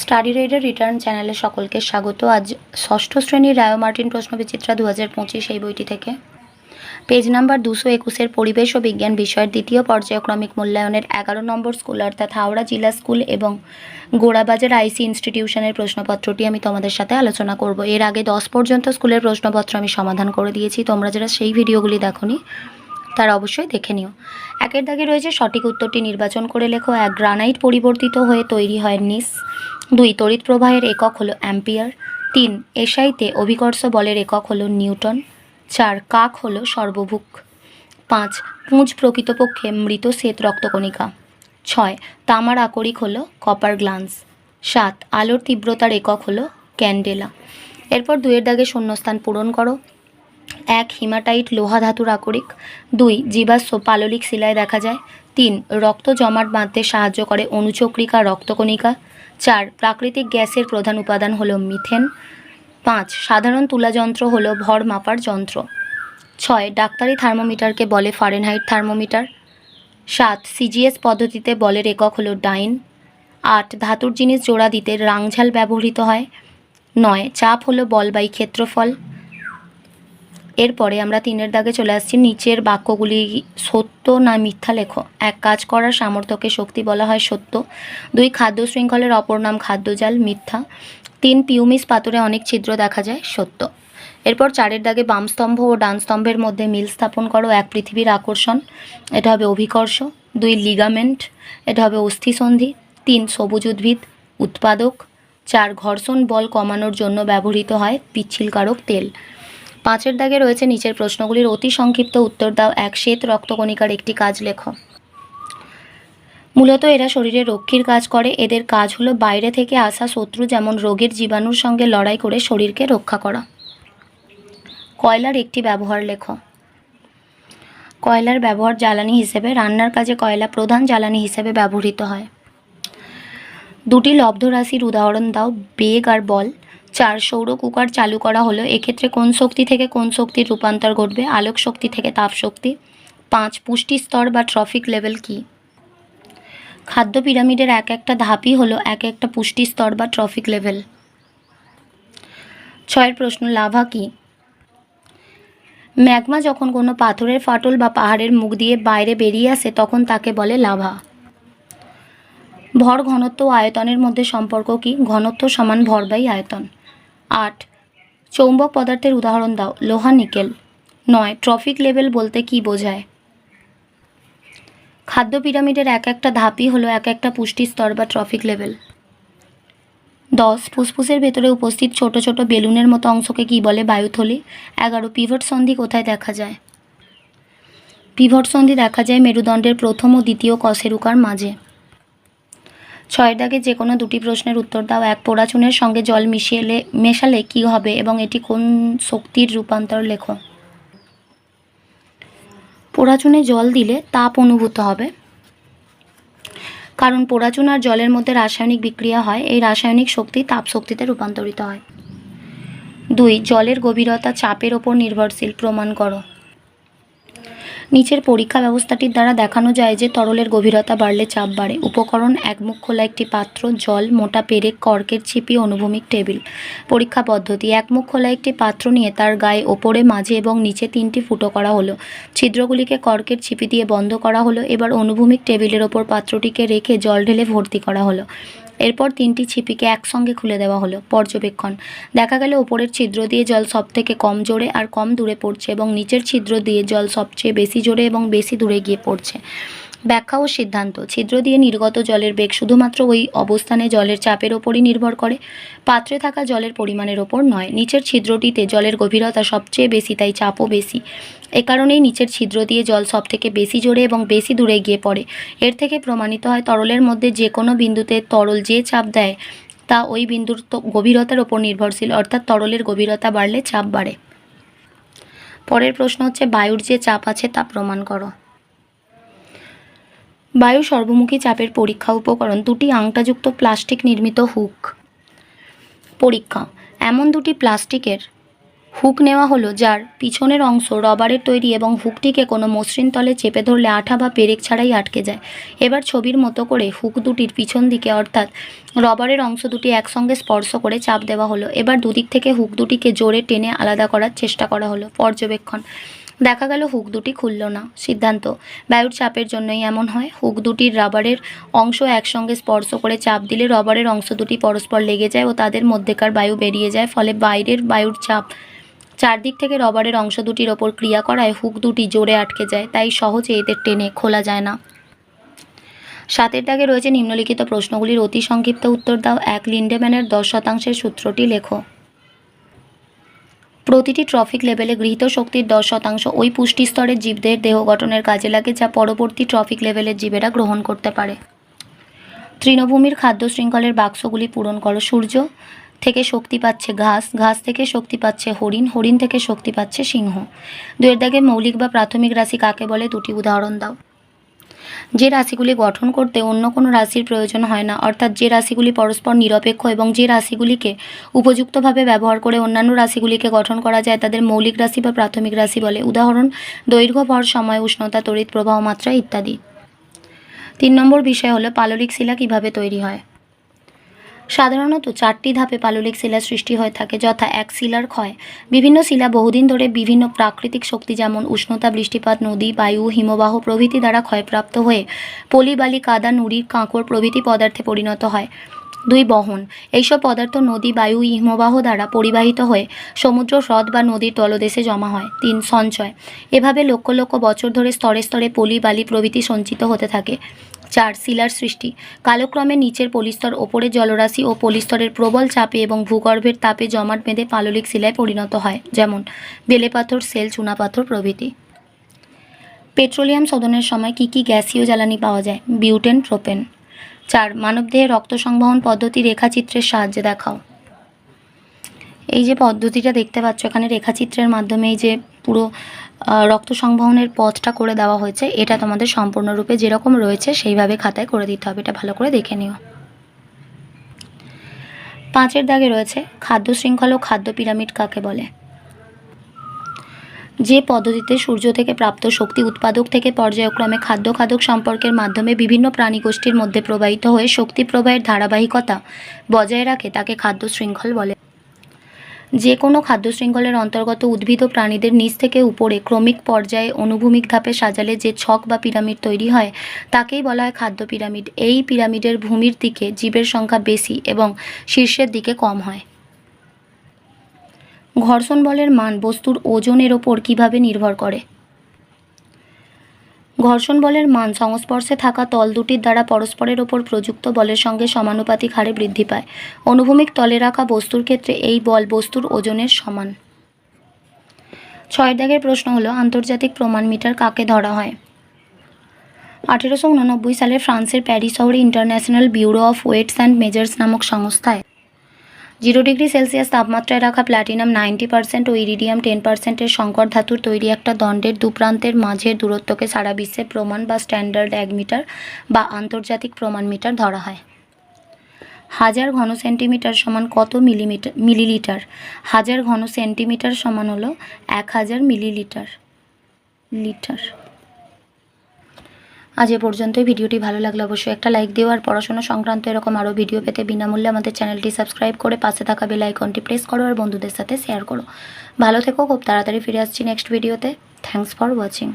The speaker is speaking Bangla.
স্টাডি রেডের রিটার্ন চ্যানেলে সকলকে স্বাগত। আজ ষষ্ঠ শ্রেণীর রায় মার্টিন প্রশ্নবিচিত্রা 2025 এই বইটি থেকে পেজ নাম্বার 221-এর পরিবেশ ও বিজ্ঞান বিষয়ের দ্বিতীয় পর্যায়ক্রমিক মূল্যায়নের 11 নম্বর স্কুল অর্থাৎ হাওড়া জেলা স্কুল এবং গোড়াবাজার আইসি ইনস্টিটিউশনের প্রশ্নপত্রটি আমি তোমাদের সাথে আলোচনা করব। এর আগে 10 পর্যন্ত স্কুলের প্রশ্নপত্র আমি সমাধান করে দিয়েছি। তোমরা যারা সেই ভিডিওগুলি দেখোনি তারা অবশ্যই দেখে নিও। একের দাগে রয়েছে সঠিক উত্তরটি নির্বাচন করে লেখো। 1 গ্রানাইট পরিবর্তিত হয়ে তৈরি হয় নিস। 2 তড়িৎ প্রবাহের একক হলো অ্যাম্পিয়ার। 3 এসআইতে অভিকর্ষ বলের একক হলো নিউটন। 4 কাক হলো সর্বভুক। 5 পুঁজ প্রকৃতপক্ষে মৃত শ্বেত রক্তকণিকা। 6 তামার আকরিক হলো কপার গ্লান্স। 7 আলোর তীব্রতার একক হলো ক্যান্ডেলা। এরপর 2 এর দাগে শূন্যস্থান পূরণ করো। 1 হিমাটাইট লোহা ধাতুর আকরিক। 2 জীবাশ্ম পাললিক শিলায় দেখা যায়। 3 রক্ত জমাট বাঁধতে সাহায্য করে অনুচক্রিকা রক্তকণিকা। 4 প্রাকৃতিক গ্যাসের প্রধান উপাদান হলো মিথেন। 5 সাধারণ তুলাযন্ত্র হলো ভর মাপার যন্ত্র। 6 ডাক্তারি থার্মোমিটারকে বলে ফারেনহাইট থার্মোমিটার। 7 সিজিএস পদ্ধতিতে বলের একক হলো ডাইন। 8 ধাতুর জিনিস জোড়া দিতে রাংঝাল ব্যবহৃত হয়। 9 চাপ হলো বল বাই ক্ষেত্রফল। এরপরে আমরা 3 এর দাগে চলে আসছি। নিচের বাক্যগুলি সত্য না মিথ্যা লেখো। 1 কাজ করার সামর্থ্যকে শক্তি বলা হয়, সত্য। 2 খাদ্য শৃঙ্খলের অপর নাম খাদ্যজাল, মিথ্যা। 3 পিউমিস পাথরে অনেক ছিদ্র দেখা যায়, সত্য। এরপর 4 এর দাগে বাম স্তম্ভ ও ডান স্তম্ভের মধ্যে মিল স্থাপন করো। 1 পৃথিবীর আকর্ষণ, এটা হবে অভিকর্ষ। 2 লিগামেন্ট, এটা হবে অস্থিসন্ধি। 3 সবুজ উদ্ভিদ উৎপাদক। 4 ঘর্ষণ বল কমানোর জন্য ব্যবহৃত হয় পিচ্ছিলকারক তেল। 5 এর দাগে রয়েছে নিচের প্রশ্নগুলির অতি সংক্ষিপ্ত উত্তর দাও। 1 শ্বেত রক্তকণিকার একটি কাজ লেখো। মূলত এরা শরীরে রক্ষীর কাজ করে। এদের কাজ হলো বাইরে থেকে আসা শত্রু যেমন রোগের জীবাণুর সঙ্গে লড়াই করে শরীরকে রক্ষা করা। কয়লার একটি ব্যবহার লেখো। কয়লার ব্যবহার জ্বালানি হিসেবে। রান্নার কাজে কয়লা প্রধান জ্বালানি হিসেবে ব্যবহৃত হয়। 2টি লব্ধ রাশির উদাহরণ দাও, বেগ আর বল। 4 সৌর কুকার চালু করা হলো, এক্ষেত্রে কোন শক্তি থেকে কোন শক্তির রূপান্তর ঘটবে? আলোক শক্তি থেকে তাপ শক্তি। 5 পুষ্টি স্তর বা ট্রফিক লেভেল কি? খাদ্য পিরামিডের এক একটা ধাপই হলো এক একটা পুষ্টি স্তর বা ট্রফিক লেভেল। 6 প্রশ্ন, লাভা কি? ম্যাগমা যখন কোনো পাথরের ফাটল বা পাহাড়ের মুখ দিয়ে বাইরে বেরিয়ে আসে তখন তাকে বলে লাভা। ভর ঘনত্ব ও আয়তনের মধ্যে সম্পর্ক কি? ঘনত্ব সমান ভর বাই আয়তন। 8 চৌম্বক পদার্থের উদাহরণ দাও। লোহা, নিকেল। 9 ট্রফিক লেভেল বলতে কি বোঝায়? খাদ্য পিরামিডের এক একটা ধাপই হলো এক একটা পুষ্টি স্তর বা ট্রফিক লেভেল। 10 ফুসফুসের ভেতরে উপস্থিত ছোট ছোট বেলুনের মতো অংশকে কি বলে? বায়ুথলি। 11 পিভট সন্ধি কোথায় দেখা যায়? পিভট সন্ধি দেখা যায় মেরুদণ্ডের প্রথম ও দ্বিতীয় কশেরুকার মাঝে। 6 দাগে যে কোনো 2টি প্রশ্নের উত্তর দাও। 1 পোড়া চুনের সঙ্গে জল মেশালে কি হবে এবং এটি কোন শক্তির রূপান্তর লেখো। পোড়া চুনে জল দিলে তাপ অনুভূত হবে, কারণ পোড়া চুন আর জলের মধ্যে রাসায়নিক বিক্রিয়া হয়, এই রাসায়নিক শক্তি তাপ শক্তিতে রূপান্তরিত হয়। 2 জলের গভীরতা চাপের ওপর নির্ভরশীল, প্রমাণ করো। নিচের পরীক্ষা ব্যবস্থাটির দ্বারা দেখানো যায় যে তরলের গভীরতা বাড়লে চাপ বাড়ে। উপকরণ: 1 মুখ খোলা একটি পাত্র, জল, মোটা পেরেক, কর্কের ছিপি, অনুভূমিক টেবিল। পরীক্ষা পদ্ধতি: 1 মুখ খোলা একটি পাত্র নিয়ে তার গায়ে ওপরে, মাঝে এবং নিচে 3টি ফুটো করা হলো। ছিদ্রগুলিকে কর্কের ছিপি দিয়ে বন্ধ করা হলো। এবার অনুভূমিক টেবিলের ওপর পাত্রটিকে রেখে জল ঢেলে ভর্তি করা হলো। এরপর 3টি ছিপিকে একসঙ্গে খুলে দেওয়া হলো। পর্যবেক্ষণ: দেখা গেল ওপরের ছিদ্র দিয়ে জল সবথেকে কম জোরে আর কম দূরে পড়ছে এবং নিচের ছিদ্র দিয়ে জল সবচেয়ে বেশি জোরে এবং বেশি দূরে গিয়ে পড়ছে। ব্যাখ্যা ও সিদ্ধান্ত: ছিদ্র দিয়ে নির্গত জলের বেগ শুধুমাত্র ওই অবস্থানে জলের চাপের ওপরই নির্ভর করে, পাত্রে থাকা জলের পরিমাণের ওপর নয়। নিচের ছিদ্রটিতে জলের গভীরতা সবচেয়ে বেশি, তাই চাপও বেশি। এ কারণেই নিচের ছিদ্র দিয়ে জল সবথেকে বেশি জোরে এবং বেশি দূরে গিয়ে পড়ে। এর থেকে প্রমাণিত হয় তরলের মধ্যে যে কোনো বিন্দুতে তরল যে চাপ দেয় তা ওই বিন্দুর গভীরতার ওপর নির্ভরশীল, অর্থাৎ তরলের গভীরতা বাড়লে চাপ বাড়ে। পরের প্রশ্ন হচ্ছে, বায়ুর যে চাপ আছে তা প্রমাণ করো। বায়ু সর্বমুখী চাপের পরীক্ষা। উপকরণ: 2টি আংটাযুক্ত প্লাস্টিক নির্মিত হুক। পরীক্ষা: এমন 2টি প্লাস্টিকের হুক নেওয়া হলো, যার পিছনের অংশ রবারের তৈরি এবং হুকটিকে কোনো মসৃণ তলে চেপে ধরলে আঠা বা পেরেক ছাড়াই আটকে যায়। এবার ছবির মতো করে হুক দুটির পিছন দিকে অর্থাৎ রবারের অংশ দুটি একসঙ্গে স্পর্শ করে চাপ দেওয়া হলো। এবার দুদিক থেকে হুক দুটিকে জোরে টেনে আলাদা করার চেষ্টা করা হলো। পর্যবেক্ষণ: দেখা গেল হুক দুটি খুলল না। সিদ্ধান্ত: বায়ুর চাপের জন্যই এমন হয়। হুক দুটির রাবারের অংশ একসঙ্গে স্পর্শ করে চাপ দিলে রবারের অংশ দুটি পরস্পর লেগে যায় ও তাদের মধ্যেকার বায়ু বেরিয়ে যায়, ফলে বাইরের বায়ুর চাপ চারদিক থেকে রবারের অংশ দুটির ওপর ক্রিয়া করায় হুক দুটি জোরে আটকে যায়, তাই সহজে এদের টেনে খোলা যায় না। 7 দাগে রয়েছে নিম্নলিখিত প্রশ্নগুলির অতি সংক্ষিপ্ত উত্তর দাও। 1. লিন্ডেম্যানের 10% সূত্রটি লেখো। প্রতিটি ট্রফিক লেভেলে গৃহীত শক্তির 10% ওই পুষ্টি স্তরের জীবদের দেহ গঠনের কাজে লাগে, যা পরবর্তী ট্রফিক লেভেলের জীবেরা গ্রহণ করতে পারে। তৃণভূমির খাদ্য শৃঙ্খলের বাক্সগুলি পূরণ করো। সূর্য থেকে শক্তি পাচ্ছে ঘাস, ঘাস থেকে শক্তি পাচ্ছে হরিণ, হরিণ থেকে শক্তি পাচ্ছে সিংহ। 2 দাগে মৌলিক বা প্রাথমিক রাশি কাকে বলে, দুটি উদাহরণ দাও। যে রাশিগুলি গঠন করতে অন্য কোনো রাশির প্রয়োজন হয় না, অর্থাৎ যে রাশিগুলি পরস্পর নিরপেক্ষ এবং যে রাশিগুলিকে উপযুক্তভাবে ব্যবহার করে অন্যান্য রাশিগুলিকে গঠন করা যায়, তাদের মৌলিক রাশি বা প্রাথমিক রাশি বলে। উদাহরণ: দৈর্ঘ্য, ভর, সময়, উষ্ণতা, তড়িৎ প্রবাহ, মাত্রা ইত্যাদি। 3 নম্বর বিষয় হলো পাললিক শিলা কিভাবে তৈরি হয়। সাধারণত 4টি ধাপে পাললিক শিলা সৃষ্টি হয়ে থাকে, যথা: 1. শিলার ক্ষয়। বিভিন্ন শিলা বহুদিন ধরে বিভিন্ন প্রাকৃতিক শক্তি যেমন উষ্ণতা, বৃষ্টিপাত, নদী, বায়ু, হিমবাহ প্রভৃতি দ্বারা ক্ষয়প্রাপ্ত হয়ে পলি, বালি, কাদা, নুড়ি, কাঁকড় প্রভৃতি পদার্থে পরিণত হয়। 2. বহন। এইসব পদার্থ নদী, বায়ু, হিমবাহ দ্বারা পরিবাহিত হয়ে সমুদ্র, হ্রদ বা নদীর তলদেশে জমা হয়। 3. সঞ্চয়। এভাবে লক্ষ লক্ষ বছর ধরে স্তরে স্তরে পলি, বালি প্রভৃতি সঞ্চিত হতে থাকে। 4. শিলার সৃষ্টি। কালক্রমে নিচের পলিস্তর ওপরের জলরাশি ও পলিস্তরের প্রবল চাপে এবং ভূগর্ভের তাপে জমাট বেঁধে পাললিক শিলায় পরিণত হয়, যেমন বেলেপাথর, সেল, চুনাপাথর প্রভৃতি। পেট্রোলিয়াম শোধনের সময় কী কী গ্যাসীয় জ্বালানি পাওয়া যায়? Butane, propane. 4. মানবদেহে রক্ত সংবহন পদ্ধতি রেখাচিত্রের সাহায্যে দেখাও। এই যে পদ্ধতিটা দেখতে পাচ্ছ এখানে রেখাচিত্রের মাধ্যমে এই যে পুরো রক্ত সংবহনের পথটা করে দেওয়া হয়েছে, এটা তোমাদের সম্পূর্ণরূপে যেরকম রয়েছে সেইভাবে খাতায় করে দিতে হবে। এটা ভালো করে দেখে নিও। 5 দাগে রয়েছে খাদ্য শৃঙ্খল ও খাদ্য পিরামিড কাকে বলে। যে পদ্ধতিতে সূর্য থেকে প্রাপ্ত শক্তি উৎপাদক থেকে পর্যায়ক্রমে খাদ্য খাদক সম্পর্কের মাধ্যমে বিভিন্ন প্রাণীগোষ্ঠীর মধ্যে প্রবাহিত হয়ে শক্তি প্রবাহের ধারাবাহিকতা বজায় রাখে, তাকে খাদ্য শৃঙ্খল বলে। যে কোনো খাদ্য শৃঙ্খলের অন্তর্গত উদ্ভিদ ও প্রাণীদের নিচ থেকে উপরে ক্রমিক পর্যায়ে অনুভূমিক ধাপে সাজালে যে ছক বা পিরামিড তৈরি হয়, তাকেই বলা হয় খাদ্য পিরামিড। এই পিরামিডের ভূমির দিকে জীবের সংখ্যা বেশি এবং শীর্ষের দিকে কম হয়। ঘর্ষণ বলের মান বস্তুর ওজনের ওপর কিভাবে নির্ভর করে? ঘর্ষণ বলের মান সংস্পর্শে থাকা তল দুটির দ্বারা পরস্পরের ওপর প্রযুক্ত বলের সঙ্গে সমানুপাতিক হারে বৃদ্ধি পায়। অনুভূমিক তলে রাখা বস্তুর ক্ষেত্রে এই বল বস্তুর ওজনের সমান। 6 দাগের প্রশ্ন হলো আন্তর্জাতিক প্রমাণ মিটার কাকে ধরা হয়? 1889 সালে ফ্রান্সের প্যারিস শহরে international bureau of weights and measures নামক সংস্থায় 0 ডিগ্রি সেলসিয়াস তাপমাত্রায় রাখা প্ল্যাটিনাম 90% ও ইরিডিয়াম 10%-এর সংকর ধাতুর তৈরি একটা দণ্ডের দুপ্রান্তের মাঝের দূরত্বকে সারা বিশ্বে প্রমাণ বা স্ট্যান্ডার্ড 1 মিটার বা আন্তর্জাতিক প্রমাণ মিটার ধরা হয়। 1000 ঘন সেন্টিমিটার সমান কত মিলিলিটার? 1000 ঘন সেন্টিমিটার সমান হলো 1000 মিলিলিটার। আজ এ পর্যন্তই। ভিডিওটি ভালো লাগলে অবশ্যই একটা লাইক দিও, আর পড়াশোনা সংক্রান্ত এরকম আরও ভিডিও পেতে বিনামূল্যে আমাদের চ্যানেলটি সাবস্ক্রাইব করে পাশে থাকা বেল আইকনটি প্রেস করো আর বন্ধুদের সাথে শেয়ার করো। ভালো থেকো, খুব তাড়াতাড়ি ফিরে আসছি নেক্সট ভিডিওতে। Thanks for watching.